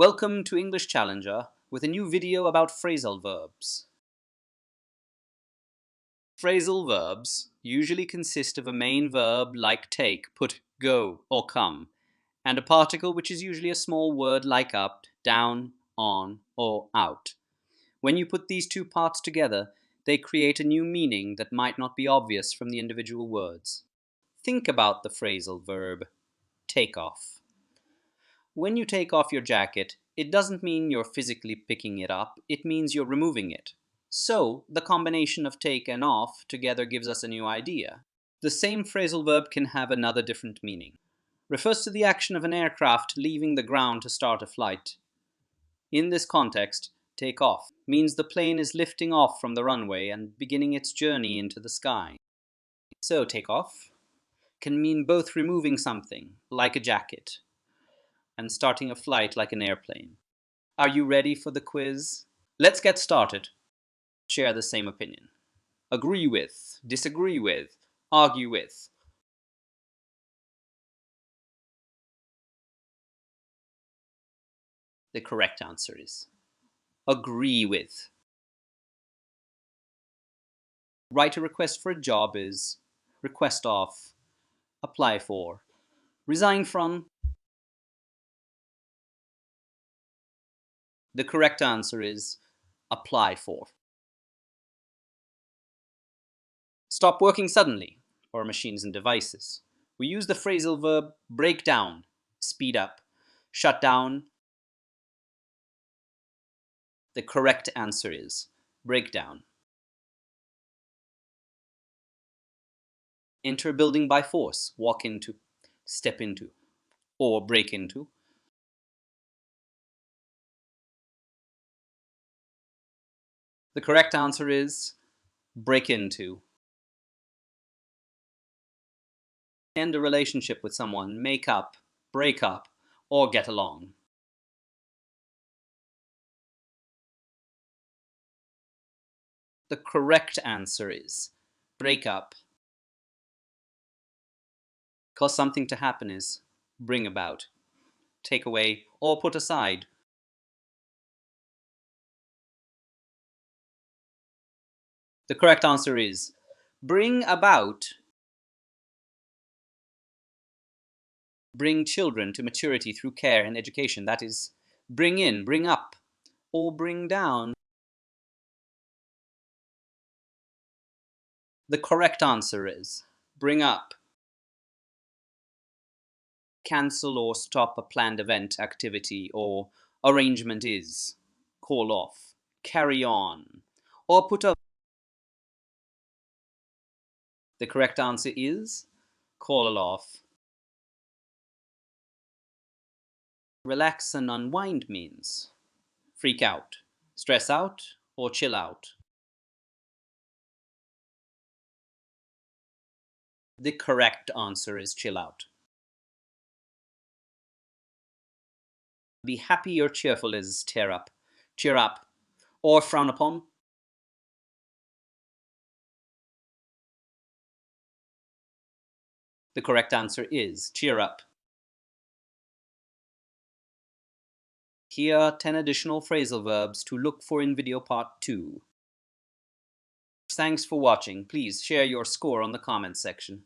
Welcome to English Challenger with a new video about phrasal verbs. Phrasal verbs usually consist of a main verb like take, put go or come, and a particle which is usually a small word like up, down, on, or out. When you put these two parts together, they create a new meaning that might not be obvious from the individual words. Think about the phrasal verb take off. When you take off your jacket, it doesn't mean you're physically picking it up, it means you're removing it. So, the combination of take and off together gives us a new idea. The same phrasal verb can have another different meaning. Refers to the action of an aircraft leaving the ground to start a flight. In this context, take off means the plane is lifting off from the runway and beginning its journey into the sky. So, take off can mean both removing something, like a jacket, and starting a flight like an airplane. Are you ready for the quiz? Let's get started. Share the same opinion. Agree with, disagree with, argue with. The correct answer is agree with. Write a request for a job is request of, apply for, resign from. The correct answer is apply for. Stop working suddenly, for machines and devices. We use the phrasal verb break down, speed up, shut down. The correct answer is break down. Enter a building by force, walk into, step into, or break into. The correct answer is break into. End a relationship with someone, make up, break up, or get along. The correct answer is break up. Cause something to happen is bring about, take away, or put aside. The correct answer is bring about. Bring children to maturity through care and education. That is, bring in, bring up, or bring down. The correct answer is bring up. Cancel or stop a planned event, activity, or arrangement is call off, carry on, or put off. The correct answer is call off. Relax and unwind means freak out, stress out, or chill out. The correct answer is chill out. Be happy or cheerful is cheer up, or frown upon. The correct answer is cheer up. Here are 10 additional phrasal verbs to look for in video part 2. Thanks for watching. Please share your score on the comments section.